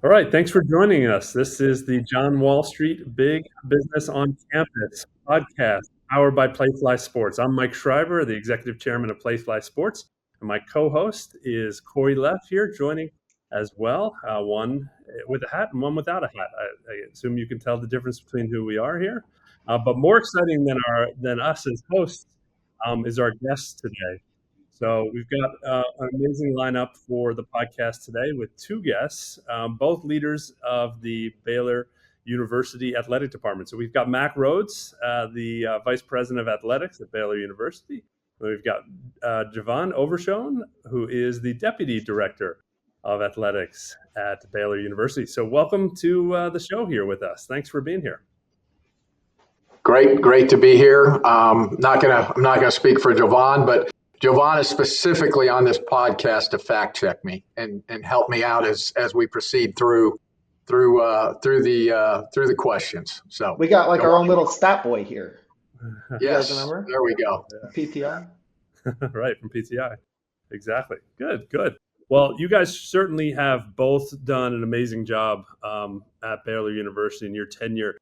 All right, thanks for joining us. This is the JohnWallStreet Big Business on Campus podcast, powered by Playfly Sports. I'm Mike Schreiber, the executive chairman of Playfly Sports, and my co-host is Corey Leff here, joining as well. One with a hat and one without a hat. I assume you can tell the difference between who we are here. But more exciting than us as hosts is our guest today. So we've got an amazing lineup for the podcast today with two guests, both leaders of the Baylor University Athletic Department. So we've got Mack Rhoades, the Vice President of Athletics at Baylor University. And we've got Jovan Overshown, who is the Deputy Director of Athletics at Baylor University. So welcome to the show here with us. Thanks for being here. Great to be here. I'm not gonna speak for Jovan, but Jovan is specifically on this podcast to fact check me and help me out as we proceed through the questions. So we got like our own little stat boy here. Yes, you guys remember? There we go. PTI. Right, from PTI. Exactly. Good. Well, you guys certainly have both done an amazing job at Baylor University in your tenure.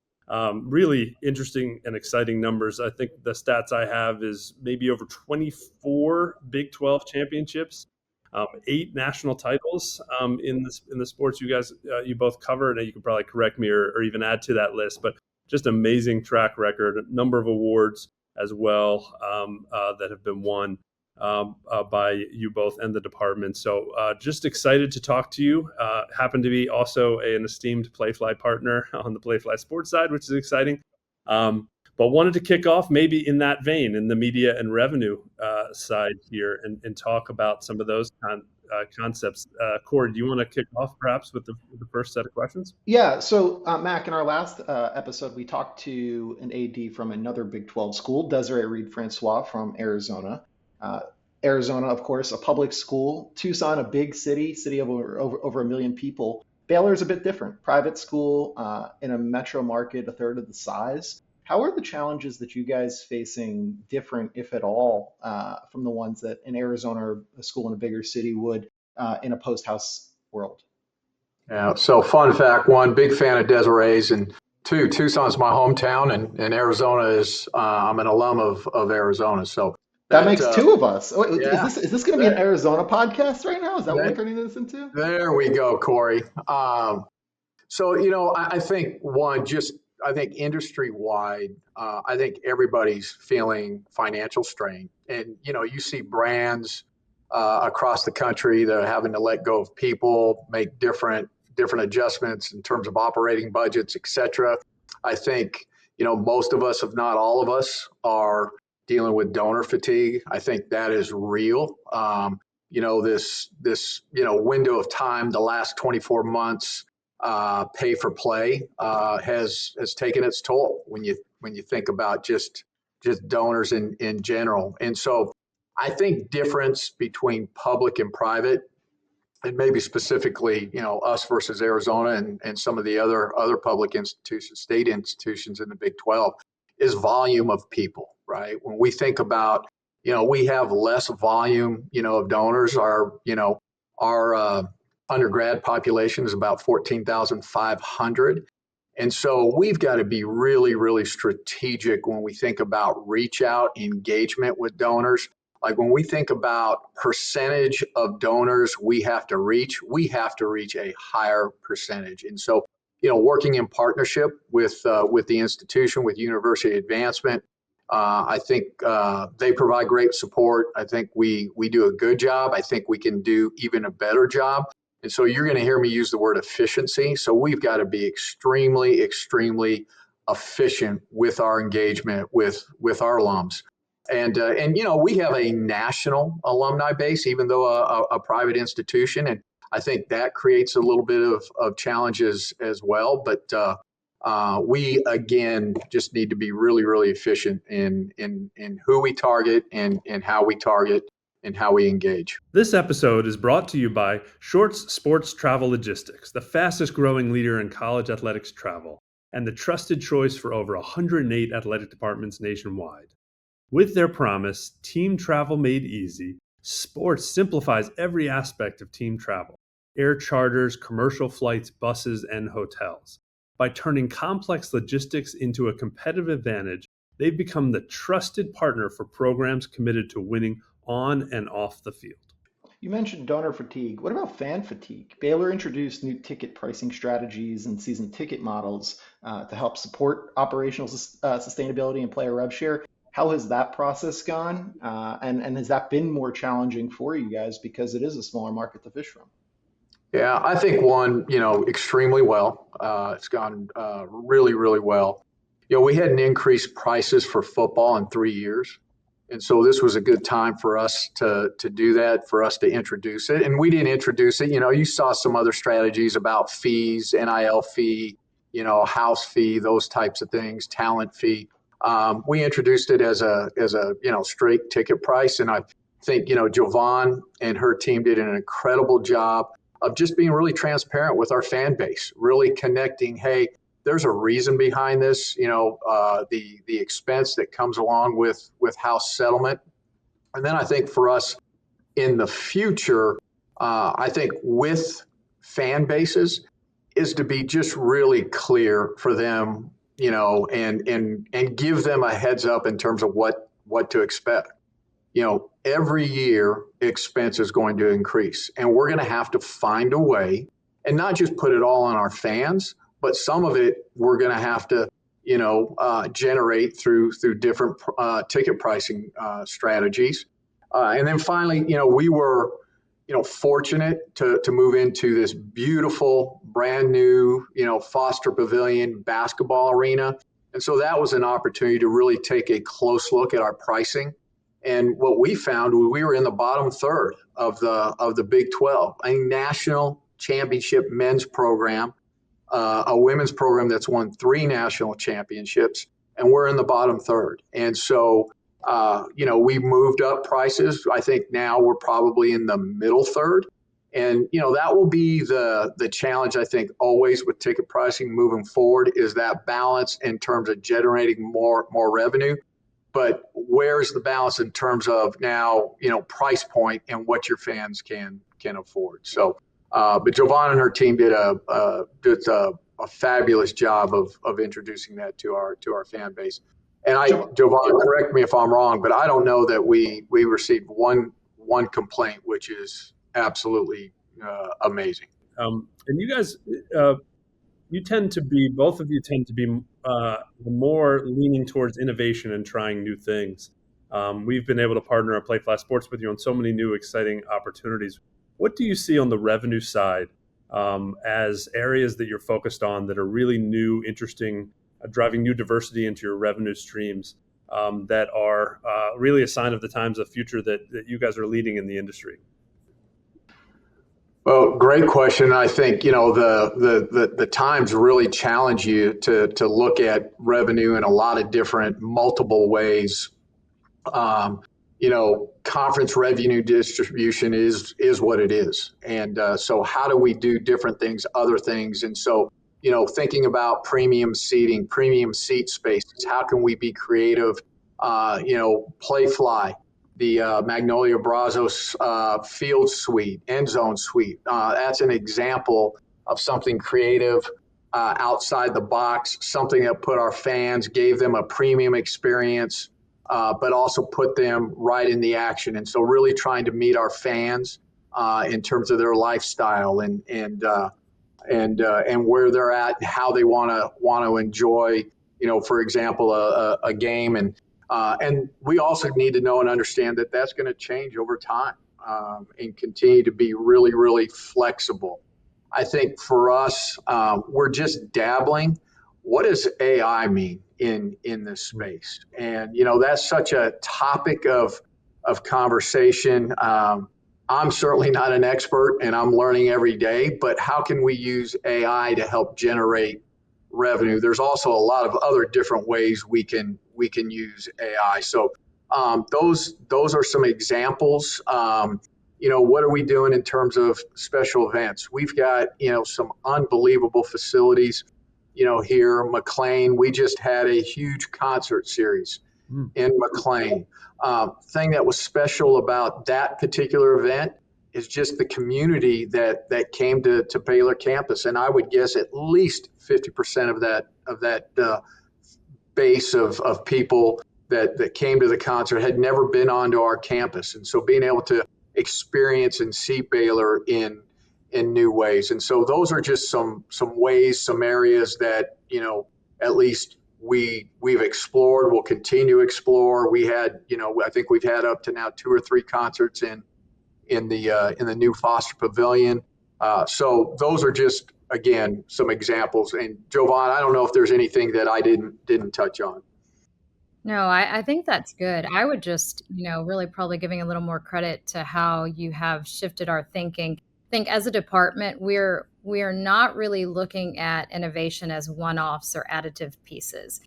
Really interesting and exciting numbers. I think the stats I have is maybe over 24 Big 12 championships, 8 national titles in the sports you guys you both covered, and you can probably correct me or even add to that list. But just amazing track record, a number of awards as well that have been won by you both and the department. So just excited to talk to you. Happen to be also an esteemed Playfly partner on the Playfly Sports side, which is exciting. But wanted to kick off maybe in that vein, in the media and revenue side here, and talk about some of those concepts. Corey, do you want to kick off perhaps with the first set of questions? Yeah. So Mack, in our last episode, we talked to an AD from another Big 12 school, Desireé Reed-Francois from Arizona. Arizona, of course, a public school. Tucson, a big city of over 1 million people. Baylor is a bit different. Private school in a metro market, a third of the size. How are the challenges that you guys facing different, if at all, from the ones that in Arizona or a school in a bigger city would in a post-house world? Yeah. So fun fact, one, big fan of Desiree's, and two, Tucson's my hometown, and Arizona is I'm an alum of Arizona. So that makes two of us. Oh, yeah. Is this going to be an Arizona podcast right now? Is that what we're turning this into? There we go, Corey. So, I think I think industry-wide, I think everybody's feeling financial strain. And, you see brands across the country that are having to let go of people, make different adjustments in terms of operating budgets, et cetera. I think, most of us, if not all of us, are dealing with donor fatigue. I think that is real. This window of time, the last 24 months, pay for play has taken its toll when you think about just donors in general. And so I think difference between public and private, and maybe specifically, us versus Arizona and some of the other public institutions, state institutions in the Big 12, is volume of people, right? When we think about, we have less volume, of donors. Our undergrad population is about 14,500. And so we've got to be really, really strategic when we think about reach out, engagement with donors. Like when we think about percentage of donors we have to reach a higher percentage. And so, working in partnership with the institution, with University Advancement, I think they provide great support. I think we do a good job. I think we can do even a better job. And so you're going to hear me use the word efficiency. So we've got to be extremely, extremely efficient with our engagement with our alums. And we have a national alumni base, even though a private institution. And I think that creates a little bit of challenges as well. But we, again, just need to be really, really efficient in who we target and how we target and how we engage. This episode is brought to you by Shorts Sports Travel Logistics, the fastest growing leader in college athletics travel, and the trusted choice for over 108 athletic departments nationwide. With their promise, team travel made easy, Sports simplifies every aspect of team travel. air charters, commercial flights, buses, and hotels. By turning complex logistics into a competitive advantage, they've become the trusted partner for programs committed to winning on and off the field. You mentioned donor fatigue. What about fan fatigue? Baylor introduced new ticket pricing strategies and season ticket models to help support operational sustainability and player rev share. How has that process gone? And has that been more challenging for you guys because it is a smaller market to fish from? Yeah, I think one, extremely well. It's gone really, really well. We hadn't increased prices for football in 3 years. And so this was a good time for us to do that, for us to introduce it. And we didn't introduce it. You saw some other strategies about fees, NIL fee, house fee, those types of things, talent fee. We introduced it as a straight ticket price. And I think, Jovan and her team did an incredible job of just being really transparent with our fan base, really connecting, hey, there's a reason behind this, the expense that comes along with house settlement. And then I think for us in the future, I think with fan bases is to be just really clear for them, and give them a heads up in terms of what to expect. Every year expense is going to increase, and we're going to have to find a way and not just put it all on our fans, but some of it we're going to have to, generate through different ticket pricing strategies. And then finally, we were, fortunate to move into this beautiful, brand new, Foster Pavilion basketball arena. And so that was an opportunity to really take a close look at our pricing. And what we found, we were in the bottom third of the Big 12, a national championship men's program, a women's program that's won 3 national championships, and we're in the bottom third. And so, we moved up prices. I think now we're probably in the middle third. And, that will be the challenge, I think, always with ticket pricing moving forward, is that balance in terms of generating more revenue. But where's the balance in terms of now, price point and what your fans can afford? So, but Jovan and her team did a fabulous job of introducing that to our fan base. And Jovan, correct me if I'm wrong, but I don't know that we received one complaint, which is absolutely amazing. And you guys, both of you tend to be more leaning towards innovation and trying new things. We've been able to partner at Play Flat Sports with you on so many new exciting opportunities. What do you see on the revenue side as areas that you're focused on that are really new, interesting, driving new diversity into your revenue streams that are really a sign of the times of future that you guys are leading in the industry? Well, great question. I think, the times really challenge you to look at revenue in a lot of different multiple ways. Conference revenue distribution is what it is. And so how do we do different things, other things? And so, thinking about premium seating, premium seat spaces, how can we be creative? Play fly, the Magnolia Brazos field suite, end zone suite. That's an example of something creative outside the box, something that put our fans, gave them a premium experience, but also put them right in the action. And so really trying to meet our fans in terms of their lifestyle and where they're at and how they want to enjoy, for example, a game. And we also need to know and understand that that's going to change over time and continue to be really, really flexible. I think for us, we're just dabbling. What does AI mean in this space? And, that's such a topic of conversation. I'm certainly not an expert and I'm learning every day, but how can we use AI to help generate revenue? There's also a lot of other different ways we can use AI. So those are some examples. What are we doing in terms of special events? We've got, some unbelievable facilities, here. McLean, we just had a huge concert series in McLean. Thing that was special about that particular event is just the community that came to Baylor campus, and I would guess at least 50% of that base of people that came to the concert had never been onto our campus, and so being able to experience and see Baylor in new ways, and so those are just some ways, some areas that at least we've explored, we'll continue to explore. We had I think we've had up to now 2 or 3 concerts in the new Foster Pavilion. So those are just, again, some examples. And Jovan, I don't know if there's anything that I didn't touch on. No, I think that's good. I would just, really probably giving a little more credit to how you have shifted our thinking. I think as a department, we are not really looking at innovation as one-offs or additive pieces.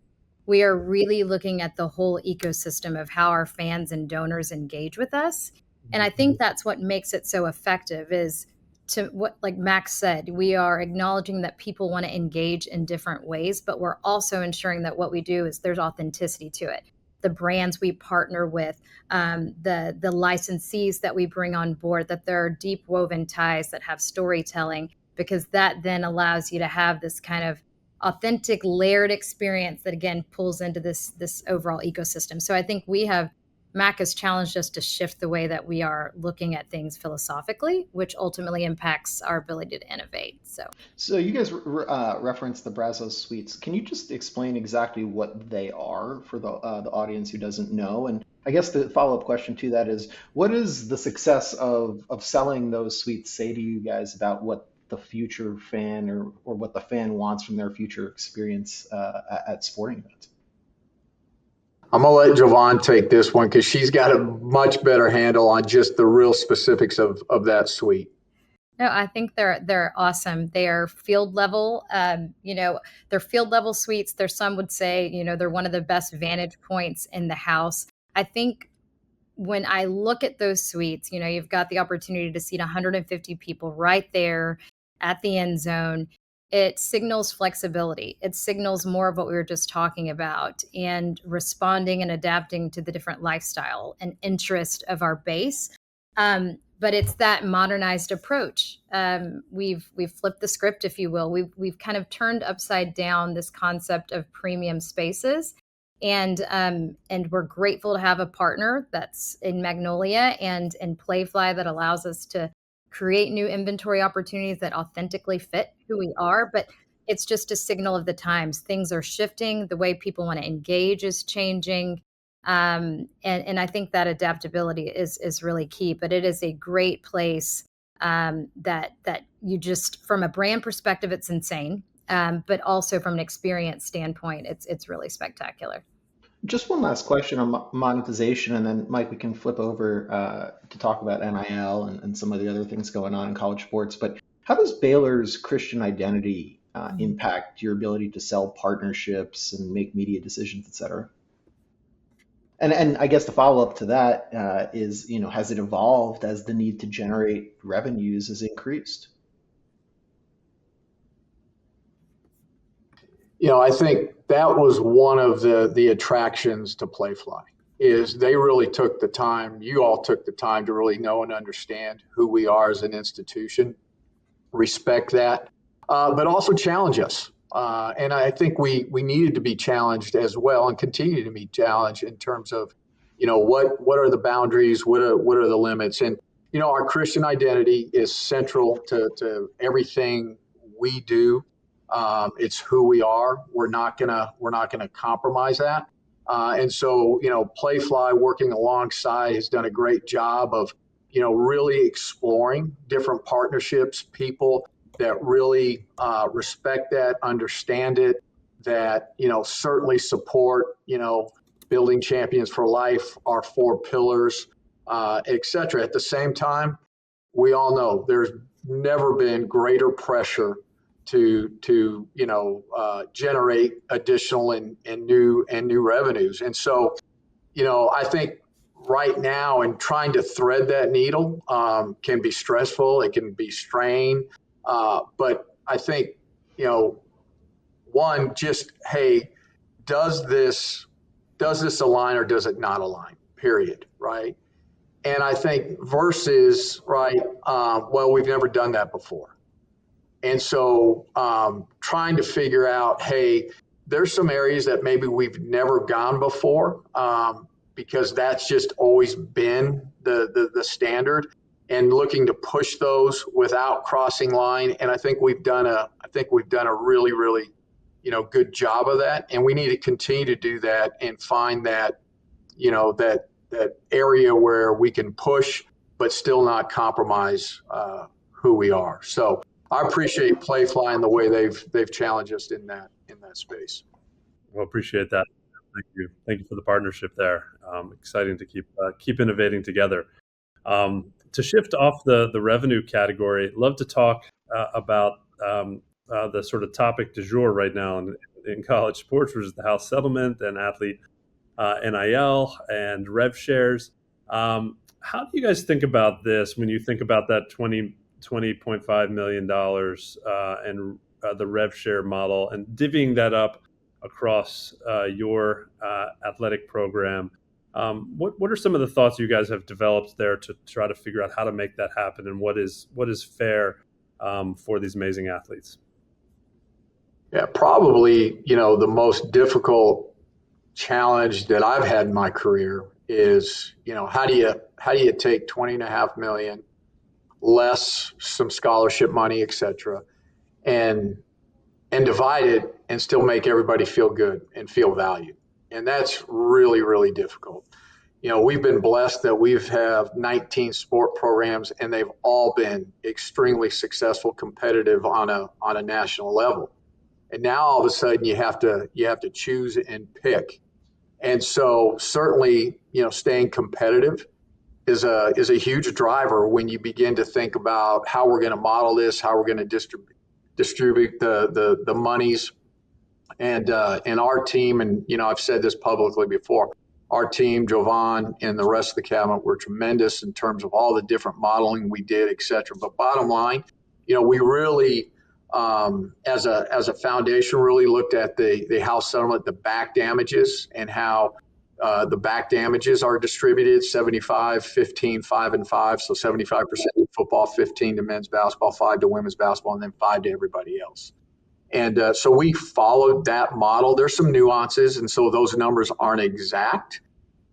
We are really looking at the whole ecosystem of how our fans and donors engage with us. And I think that's what makes it so effective is to what, like Max said, we are acknowledging that people want to engage in different ways, but we're also ensuring that what we do is there's authenticity to it. The brands we partner with, the licensees that we bring on board, that there are deep woven ties that have storytelling, because that then allows you to have this kind of authentic layered experience that again pulls into this overall ecosystem. So I think Mack has challenged us to shift the way that we are looking at things philosophically, which ultimately impacts our ability to innovate. So you guys referenced the Brazos Suites. Can you just explain exactly what they are for the audience who doesn't know? And I guess the follow-up question to that is, what is the success of selling those suites say to you guys about what the future fan or what the fan wants from their future experience at sporting events? I'm going to let Jovan take this one because she's got a much better handle on just the real specifics of that suite. No, I think they're awesome. They are field level. They're field level suites. Some would say, they're one of the best vantage points in the house. I think when I look at those suites, you've got the opportunity to seat 150 people right there at the end zone. It signals flexibility. It signals more of what we were just talking about and responding and adapting to the different lifestyle and interest of our base. But it's that modernized approach. We've flipped the script, if you will. We've kind of turned upside down this concept of premium spaces. And we're grateful to have a partner that's in Magnolia and Playfly that allows us to create new inventory opportunities that authentically fit who we are. But it's just a signal of the times. Things are shifting. The way people want to engage is changing. And I think that adaptability is really key. But it is a great place that you just, from a brand perspective, it's insane. But also from an experience standpoint, it's really spectacular. Just one last question on monetization, and then Mike, we can flip over to talk about NIL and some of the other things going on in college sports. But how does Baylor's Christian identity impact your ability to sell partnerships and make media decisions, et cetera? And I guess the follow-up to that is, has it evolved as the need to generate revenues has increased? I think that was one of the attractions to Playfly is they really took the time, you all took the time to really know and understand who we are as an institution, respect that, but also challenge us. And I think we needed to be challenged as well and continue to be challenged in terms of, what are the boundaries, what are the limits? And, our Christian identity is central to everything we do. It's who we are. We're not gonna compromise that. And so, Playfly working alongside has done a great job of, really exploring different partnerships, people that really respect that, understand it, that, certainly support, building champions for life, our 4 pillars, et cetera. At the same time, we all know there's never been greater pressure to generate additional and new revenues. And so, I think right now in trying to thread that needle can be stressful. It can be strained. But I think, one, just, hey, does this align or does it not align? Period. Right. And I think versus, right, well, we've never done that before. And so trying to figure out, hey, there's some areas that maybe we've never gone before because that's just always been the standard, and looking to push those without crossing line. And I think we've done a really, really, good job of that. And we need to continue to do that and find that, that area where we can push, but still not compromise who we are. So I appreciate Playfly and the way they've challenged us in that space. Well, appreciate that. Thank you for the partnership there. Exciting to keep innovating together. To shift off the revenue category, love to talk about the sort of topic du jour right now in college sports, which is the house settlement and athlete NIL and rev shares. How do you guys think about this when you think about that $20.5 million and the rev share model and divvying that up across your athletic program? What are some of the thoughts you guys have developed there to try to figure out how to make that happen, and what is fair for these amazing athletes? Yeah, probably, the most difficult challenge that I've had in my career is, how do you take $20.5 million less some scholarship money, et cetera, and divide it and still make everybody feel good and feel valued. And that's really, really difficult. We've been blessed that we've have 19 sport programs, and they've all been extremely successful, competitive on a national level. And now all of a sudden you have to choose and pick. And so certainly, staying competitive is a huge driver when you begin to think about how we're going to model this, how we're going to distribute the monies. And our team, and I've said this publicly before, our team, Jovan and the rest of the cabinet, were tremendous in terms of all the different modeling we did, et cetera. But bottom line, we really, as a foundation, really looked at the house settlement, the back damages, and how the back damages are distributed: 75, 15, 5, and 5. So 75% to football, 15 to men's basketball, 5 to women's basketball, and then 5 to everybody else. And so we followed that model. There's some nuances, and so those numbers aren't exact,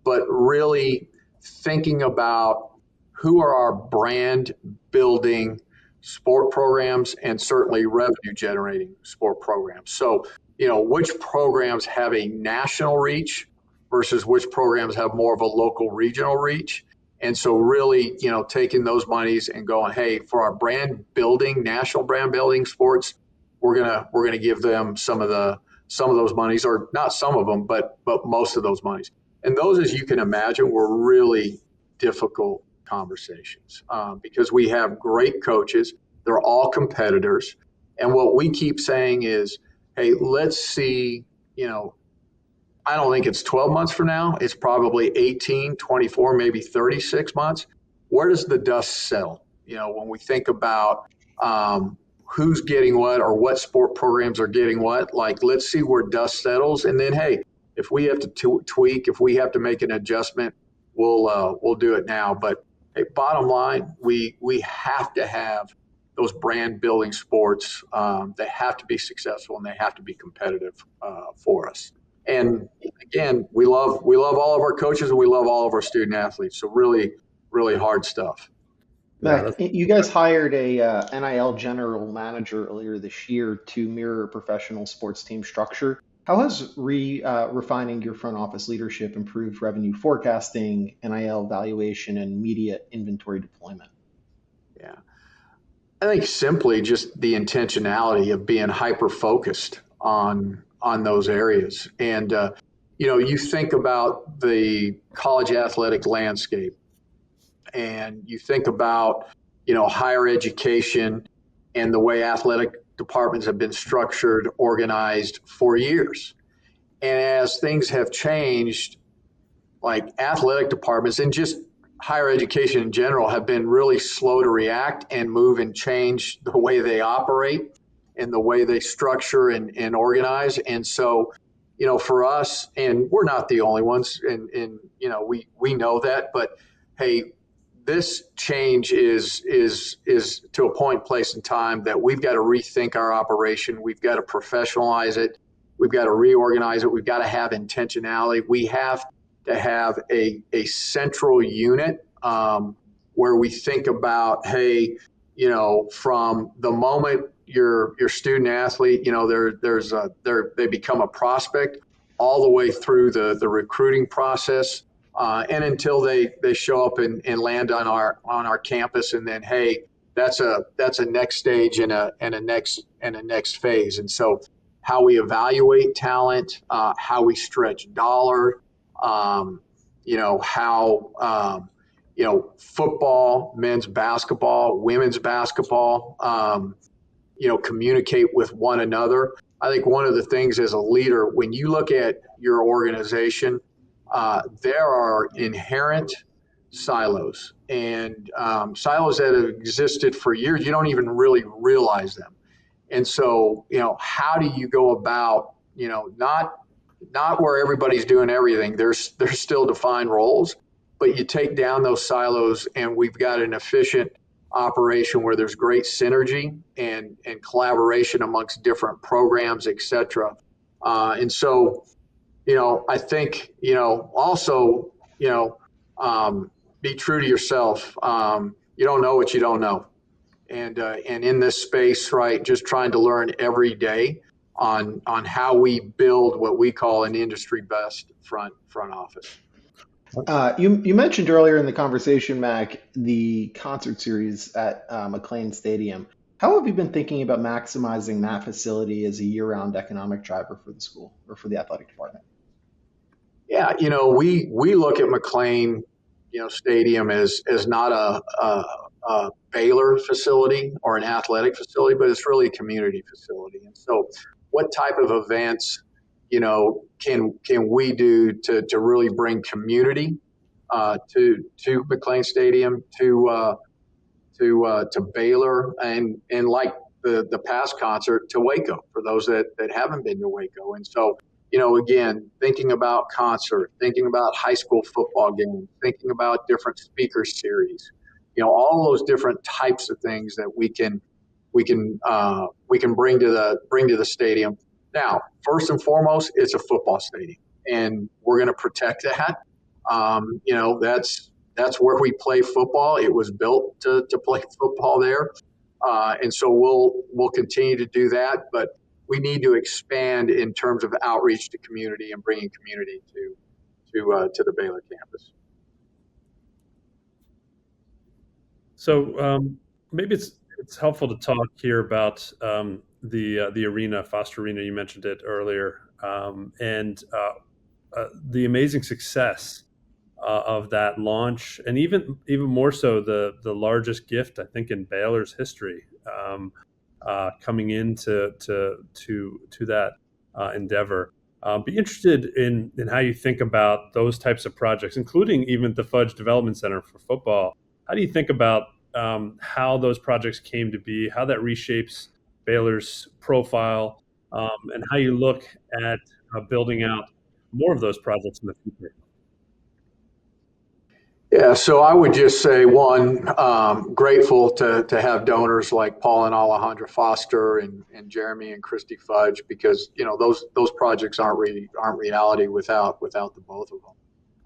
but really thinking about who are our brand building sport programs and certainly revenue generating sport programs. So, which programs have a national reach versus which programs have more of a local regional reach. And so really, taking those monies and going, hey, for our brand building, national brand building sports, we're gonna give them some of those monies, or not some of them, but most of those monies. And those, as you can imagine, were really difficult conversations because we have great coaches. They're all competitors. And what we keep saying is, hey, let's see, I don't think it's 12 months from now. It's probably 18, 24, maybe 36 months. Where does the dust settle? When we think about who's getting what or what sport programs are getting what, let's see where dust settles. And then, hey, if we have to tweak, if we have to make an adjustment, we'll do it now. But hey, bottom line, we have to have those brand building sports. They have to be successful and they have to be competitive for us. And again, we love all of our coaches and we love all of our student athletes. So really, really hard stuff. Mack, you guys hired a NIL general manager earlier this year to mirror professional sports team structure. How has refining your front office leadership improved revenue forecasting, NIL valuation, and media inventory deployment? Yeah, I think simply just the intentionality of being hyper-focused on those areas. And, you think about the college athletic landscape, and you think about, higher education and the way athletic departments have been structured, organized for years. And as things have changed, like athletic departments and just higher education in general have been really slow to react and move and change the way they operate and the way they structure and organize. And so, for us, and we're not the only ones, and we know that, but hey, this change is to a point, place, and time that we've got to rethink our operation. We've got to professionalize it. We've got to reorganize it. We've got to have intentionality. We have to have a central unit where we think about, hey, from the moment your student athlete, they become a prospect, all the way through the recruiting process, and until they show up and land on our campus, and then, hey, that's a next stage and a next phase. And so, how we evaluate talent, how we stretch dollar, how football, men's basketball, women's basketball, communicate with one another. I think one of the things as a leader, when you look at your organization, there are inherent silos, and silos that have existed for years. You don't even really realize them. And so, how do you go about, not where everybody's doing everything. There's still defined roles, but you take down those silos, and we've got an efficient operation where there's great synergy and collaboration amongst different programs, et cetera. And so, I think, also, be true to yourself. You don't know what you don't know. And in this space, right, just trying to learn every day on how we build what we call an industry best front office. You mentioned earlier in the conversation, Mac, the concert series at McLean Stadium. How have you been thinking about maximizing that facility as a year-round economic driver for the school or for the athletic department? Yeah, we look at McLean, Stadium as not a Baylor facility or an athletic facility, but it's really a community facility. And so, what type of events, can we do to really bring community to McLean Stadium, to Baylor, and like the past concert, to Waco, for those that haven't been to Waco. And so, again, thinking about concert, thinking about high school football games, thinking about different speaker series, all those different types of things that we can bring to the stadium. Now, first and foremost, it's a football stadium, and we're going to protect that. That's where we play football. It was built to play football there, and so we'll continue to do that. But we need to expand in terms of outreach to community and bringing community to the Baylor campus. So maybe it's helpful to talk here about the arena, Foster Arena. You mentioned it earlier, and the amazing success of that launch, and even more so the largest gift, I think, in Baylor's history, coming into that endeavor. Be interested in how you think about those types of projects, including even the Fudge Development Center for football. How do you think about how those projects came to be, how that reshapes Baylor's profile, and how you look at building out more of those projects in the future? Yeah, so I would just say, one, grateful to have donors like Paul and Alejandra Foster and Jeremy and Christy Fudge, because those projects aren't reality without the both of them.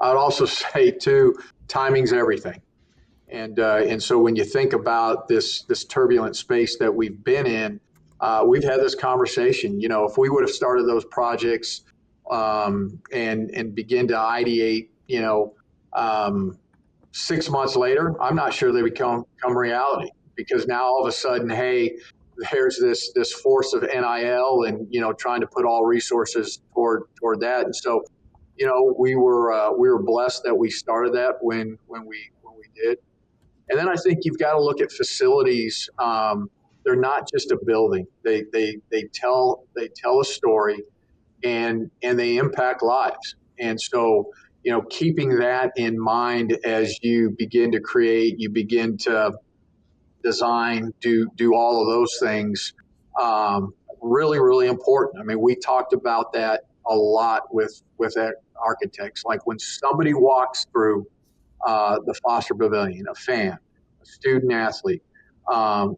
I would also say too, timing's everything, and so when you think about this turbulent space that we've been in, we've had this conversation. If we would have started those projects and begin to ideate, 6 months later, I'm not sure they become reality, because now all of a sudden, hey, there's this force of NIL and trying to put all resources toward that. And so, we were blessed that we started that when we did. And then I think you've got to look at facilities. They're not just a building. They tell a story, and they impact lives. And so, keeping that in mind as you begin to create, you begin to design, do all of those things, really, really important. I mean, we talked about that a lot with architects. Like, when somebody walks through the Foster Pavilion, a fan, a student athlete.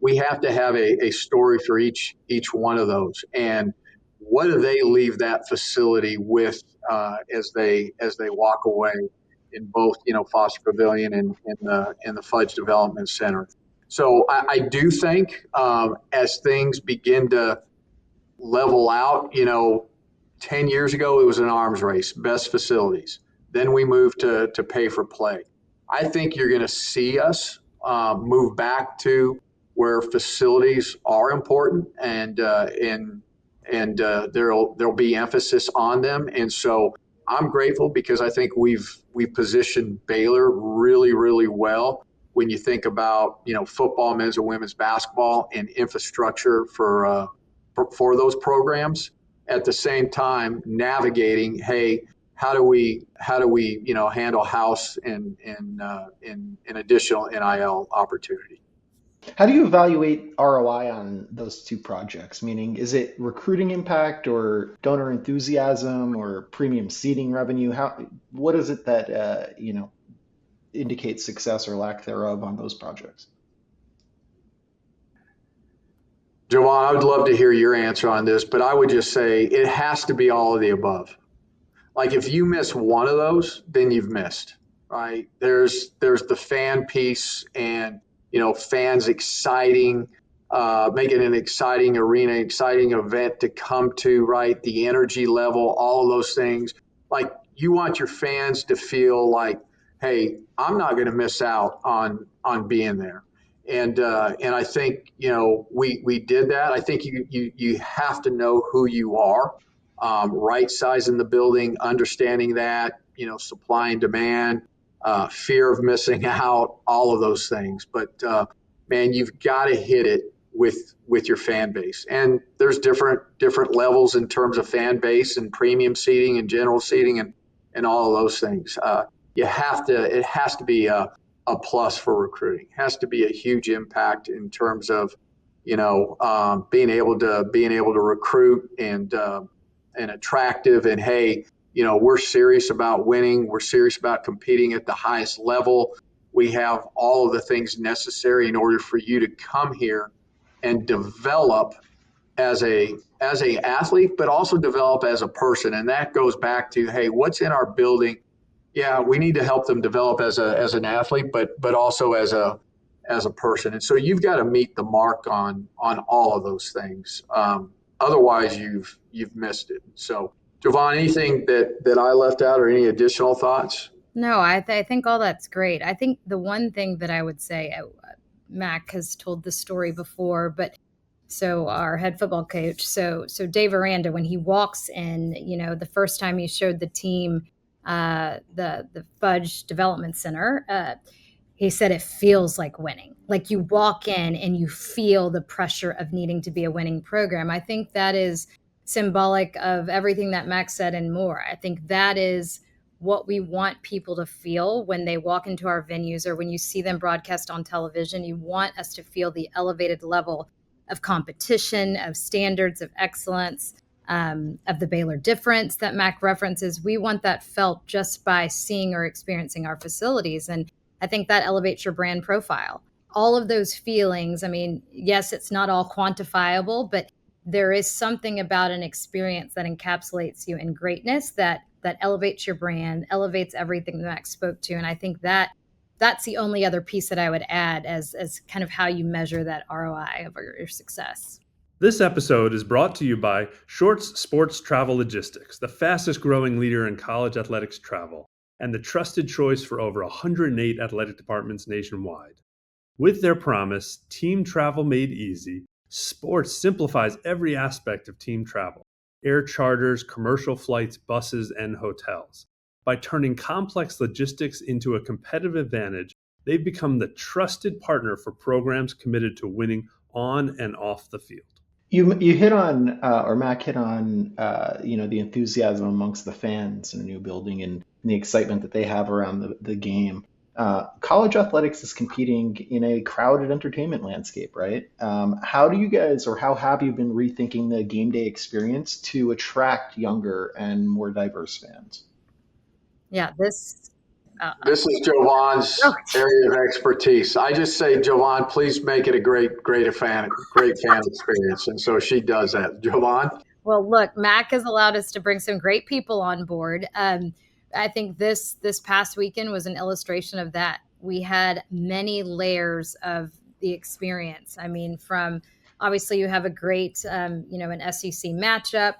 We have to have a story for each one of those, and what do they leave that facility with as they walk away in both Foster Pavilion and the Fudge Development Center. So I do think as things begin to level out, 10 years ago, it was an arms race, best facilities. Then we moved to pay for play. I think you're going to see us move back to where facilities are important, and there'll be emphasis on them. And so I'm grateful because I think we've positioned Baylor really, really well when you think about football, men's and women's basketball, and infrastructure for those programs. At the same time, navigating, hey, how do we handle house and additional NIL opportunity. How do you evaluate ROI on those two projects? Meaning, is it recruiting impact or donor enthusiasm or premium seating revenue? What is it that indicates success or lack thereof on those projects? Jovan, I would love to hear your answer on this, but I would just say it has to be all of the above. Like if you miss one of those, then you've missed, right? There's the fan piece and fans exciting, making an exciting arena, exciting event to come to, right? The energy level, all of those things. Like you want your fans to feel like, hey, I'm not going to miss out on being there. And I think we did that. I think you have to know who you are, right sizing the building, understanding that supply and demand, fear of missing out, all of those things. But man, you've got to hit it with your fan base. And there's different levels in terms of fan base and premium seating and general seating and all of those things. It has to be a plus for recruiting. It has to be a huge impact in terms of being able to recruit and attractive, and hey, we're serious about winning. We're serious about competing at the highest level. We have all of the things necessary in order for you to come here and develop as a athlete, but also develop as a person. And that goes back to, hey, what's in our building? Yeah, we need to help them develop as an athlete, but also as a person. And so you've got to meet the mark on all of those things. Otherwise, you've missed it. So, Jovan, anything that I left out or any additional thoughts? No, I think all that's great. I think the one thing that I would say, Mack has told the story before, but so our head football coach, so Dave Aranda, when he walks in, the first time he showed the team the Fudge Development Center, he said it feels like winning. Like you walk in and you feel the pressure of needing to be a winning program. I think that is symbolic of everything that Max said and more. I think that is what we want people to feel when they walk into our venues or when you see them broadcast on television. You want us to feel the elevated level of competition, of standards, of excellence, of the Baylor difference that Mack references. We want that felt just by seeing or experiencing our facilities. And I think that elevates your brand profile. All of those feelings, I mean, yes, it's not all quantifiable, but there is something about an experience that encapsulates you in greatness that elevates your brand, elevates everything that Max spoke to. And I think that's the only other piece that I would add as kind of how you measure that ROI of your success. This episode is brought to you by Shorts Sports Travel Logistics, the fastest growing leader in college athletics travel, and the trusted choice for over 108 athletic departments nationwide. With their promise, team travel made easy, Sports simplifies every aspect of team travel: air charters, commercial flights, buses, and hotels. By turning complex logistics into a competitive advantage, they've become the trusted partner for programs committed to winning on and off the field. You hit on, or Mac hit on, the enthusiasm amongst the fans in a new building and the excitement that they have around the game. College athletics is competing in a crowded entertainment landscape, right? How do you guys, or how have you been rethinking the game day experience to attract younger and more diverse fans? Yeah, This is Jovan's area of expertise. I just say, Jovan, please make it a great fan experience. And so she does that. Jovan? Well, look, Mack has allowed us to bring some great people on board. I think this past weekend was an illustration of that. We had many layers of the experience. I mean, from obviously you have a great, an SEC matchup.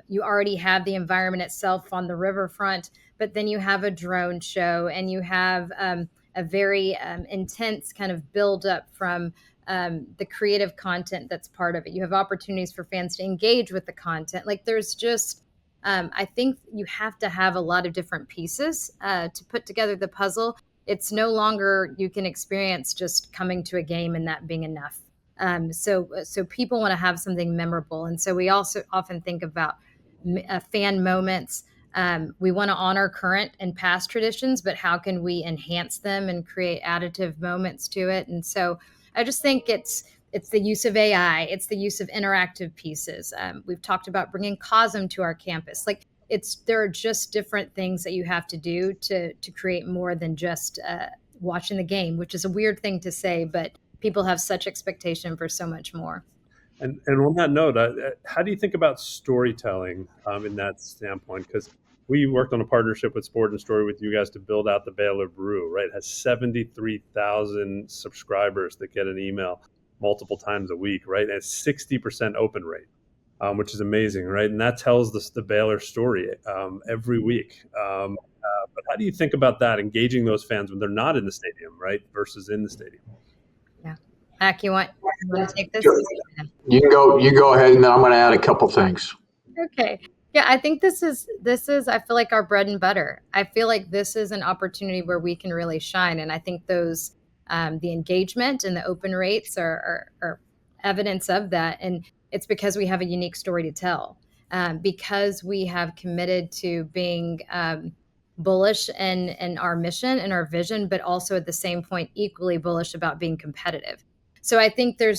You already have the environment itself on the riverfront, but then you have a drone show and you have a very intense kind of buildup from the creative content that's part of it. You have opportunities for fans to engage with the content. Like there's just, I think you have to have a lot of different pieces to put together the puzzle. It's no longer you can experience just coming to a game and that being enough. So people want to have something memorable. And so we also often think about fan moments. We want to honor current and past traditions, but how can we enhance them and create additive moments to it? And so I just think it's the use of AI. It's the use of interactive pieces. We've talked about bringing COSM to our campus. Like there are just different things that you have to do to create more than just watching the game, which is a weird thing to say, but people have such expectation for so much more. And on that note, how do you think about storytelling in that standpoint? Because we worked on a partnership with Sport and Story with you guys to build out the Baylor Brew, right? It has 73,000 subscribers that get an email multiple times a week, right? And it's 60% open rate, which is amazing, right? And that tells the Baylor story every week. But how do you think about that, engaging those fans when they're not in the stadium, right, versus in the stadium? Yeah. Mack, you want to take this? You go ahead, and then I'm going to add a couple things. Okay. Yeah, I think this is I feel like our bread and butter. I feel like this is an opportunity where we can really shine. And I think those the engagement and the open rates are evidence of that. And it's because we have a unique story to tell. Because we have committed to being bullish in our mission and our vision, but also at the same point equally bullish about being competitive. So I think there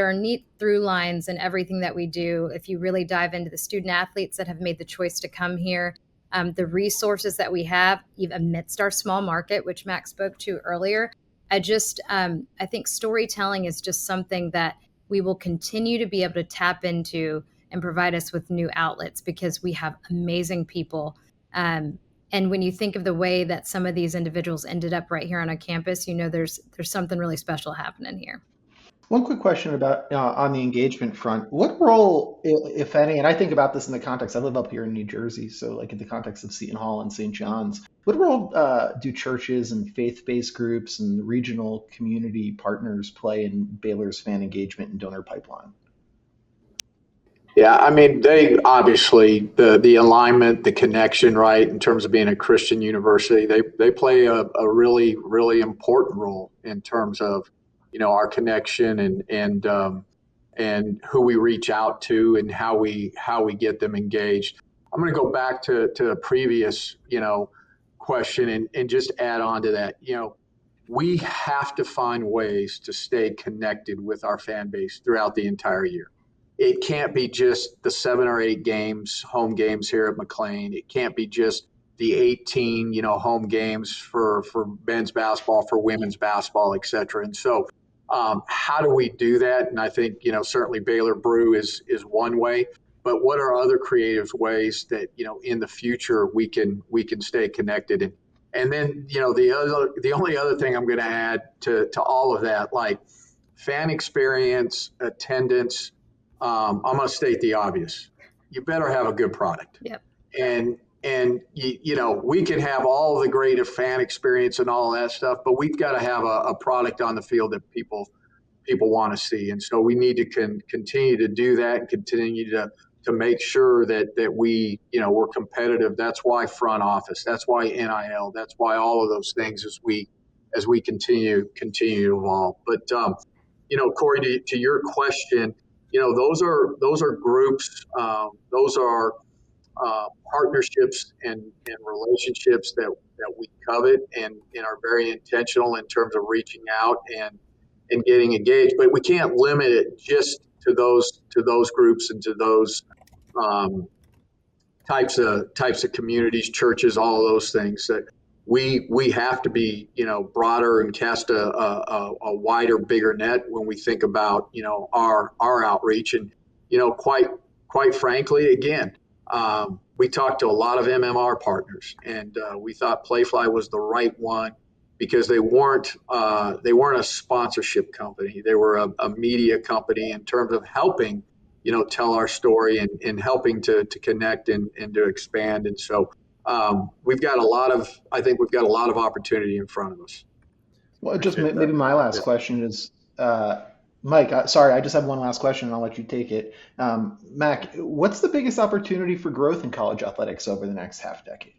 are neat through lines in everything that we do. If you really dive into the student athletes that have made the choice to come here, the resources that we have, even amidst our small market, which Mack spoke to earlier, I think storytelling is just something that we will continue to be able to tap into and provide us with new outlets because we have amazing people. And when you think of the way that some of these individuals ended up right here on a campus, there's something really special happening here. One quick question about on the engagement front. What role, if any, and I think about this in the context, I live up here in New Jersey, so like in the context of Seton Hall and St. John's, what role do churches and faith-based groups and regional community partners play in Baylor's fan engagement and donor pipeline? Yeah, I mean, they obviously, the alignment, the connection, right, in terms of being a Christian university, they play a really, really important role in terms of, our connection and who we reach out to and how we get them engaged. I'm going to go back to a previous, question and just add on to that. We have to find ways to stay connected with our fan base throughout the entire year. It can't be just the 7 or 8 games, home games here at McLean. It can't be just the 18, home games for men's basketball, for women's basketball, et cetera. And so how do we do that? And I think, certainly Baylor Brew is one way, but what are other creative ways that, in the future we can stay connected? And then, the only other thing I'm going to add to all of that, like fan experience, attendance, I'm going to state the obvious. You better have a good product. Yep. And we can have all the great fan experience and all that stuff, but we've got to have a product on the field that people want to see. And so we need to continue to do that and continue to make sure that we, we're competitive. That's why front office, that's why NIL, that's why all of those things as we continue to evolve. But, Corey, to your question, those are groups, those are partnerships and relationships that we covet and are very intentional in terms of reaching out and getting engaged. But we can't limit it just to those groups and to those types of communities, churches, all of those things. That we have to be, broader and cast a wider, bigger net when we think about, our outreach. And, quite frankly, again, we talked to a lot of MMR partners, and we thought Playfly was the right one because they weren't a sponsorship company. They were a media company in terms of helping, tell our story and helping to connect and to expand. And so we've got a lot of opportunity in front of us. Well, just Appreciate maybe that. my last Yeah. question is, Mike, sorry, I just have one last question and I'll let you take it. Mack, what's the biggest opportunity for growth in college athletics over the next half decade?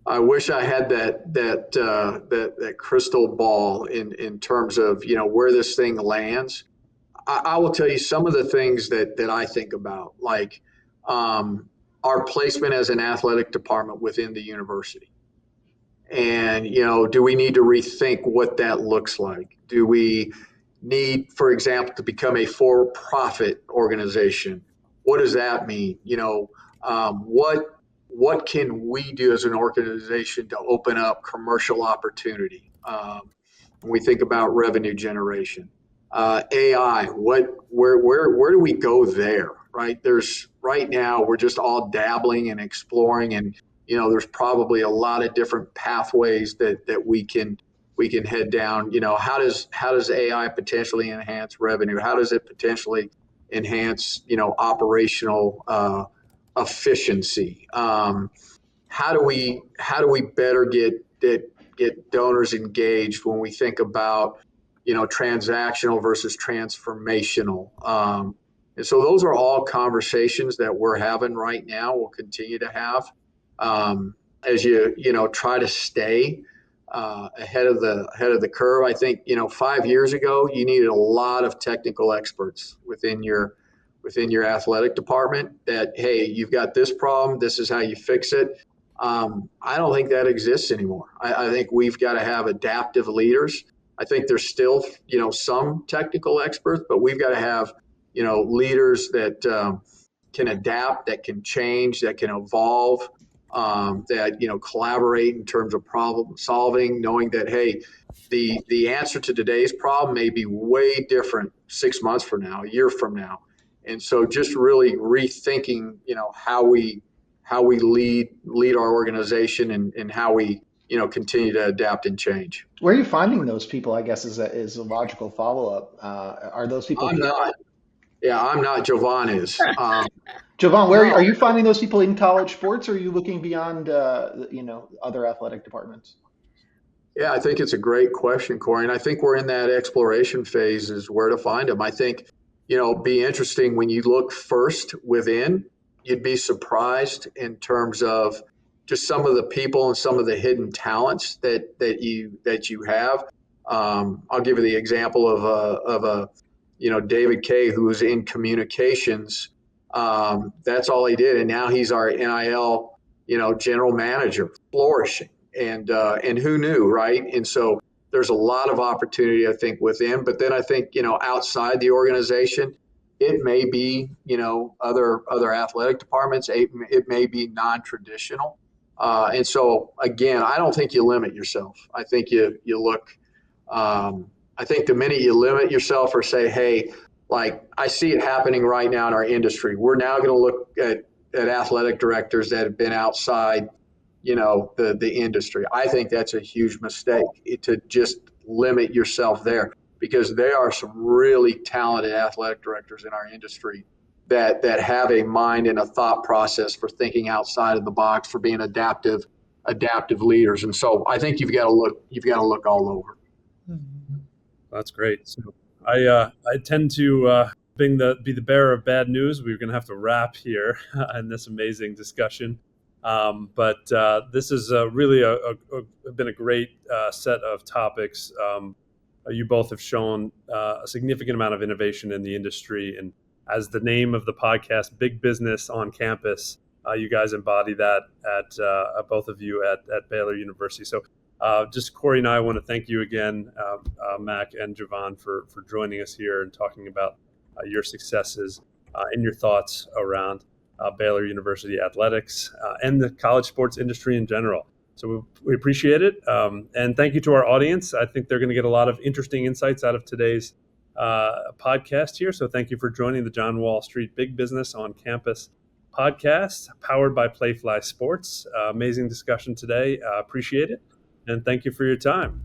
I wish I had that crystal ball in terms of, where this thing lands. I will tell you some of the things that I think about, like our placement as an athletic department within the university. And, do we need to rethink what that looks like? Do we need, for example, to become a for-profit organization? What does that mean? What can we do as an organization to open up commercial opportunity? When we think about revenue generation, AI, where do we go there? Right? Right now we're just all dabbling and exploring, and there's probably a lot of different pathways that we can head down. How does AI potentially enhance revenue? How does it potentially enhance operational efficiency? How do we better get donors engaged when we think about transactional versus transformational? And so those are all conversations that we're having right now. We'll continue to have as you try to stay ahead of the curve. I think 5 years ago you needed a lot of technical experts within your athletic department. That, hey, you've got this problem, this is how you fix it. I don't think that exists anymore. I think we've got to have adaptive leaders. I think there's still some technical experts, but we've got to have leaders that can adapt, that can change, that can evolve, that collaborate in terms of problem solving, knowing that, hey, the answer to today's problem may be way different 6 months from now, a year from now. And so just really rethinking how we lead our organization and how we continue to adapt and change. Where are you finding those people, I guess, is a logical follow-up. Are those people I'm not. Yeah, I'm not. Jovan is. Jovan, where No. are you finding those people in college sports, or are you looking beyond other athletic departments? Yeah, I think it's a great question, Corey. And I think we're in that exploration phase is where to find them. I think, be interesting when you look first within, you'd be surprised in terms of just some of the people and some of the hidden talents that you have. I'll give you the example of a David Kay, who was in communications. That's all he did. And now he's our NIL, general manager, flourishing. And who knew, right? And so there's a lot of opportunity, I think, within. But then I think, outside the organization, it may be, other athletic departments. It may be non-traditional. And so, again, I don't think you limit yourself. I think you look. I think the minute you limit yourself or say, hey, like I see it happening right now in our industry, we're now going to look at athletic directors that have been outside the industry. I think that's a huge mistake to just limit yourself there, because there are some really talented athletic directors in our industry that have a mind and a thought process for thinking outside of the box, for being adaptive leaders. And so I think you've got to look all over. That's great. So I tend to be the bearer of bad news. We're going to have to wrap here in this amazing discussion. But this is really been a great set of topics. You both have shown a significant amount of innovation in the industry. And as the name of the podcast, Big Business on Campus, you guys embody that at both of you at Baylor University. So just Corey and I want to thank you again, Mack and Jovan, for joining us here and talking about your successes and your thoughts around Baylor University Athletics, and the college sports industry in general. So we appreciate it. And thank you to our audience. I think they're going to get a lot of interesting insights out of today's podcast here. So thank you for joining the John Wall Street Big Business on Campus podcast, powered by Playfly Sports. Amazing discussion today. Appreciate it. And thank you for your time.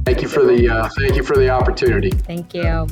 Thank you for the opportunity. Thank you.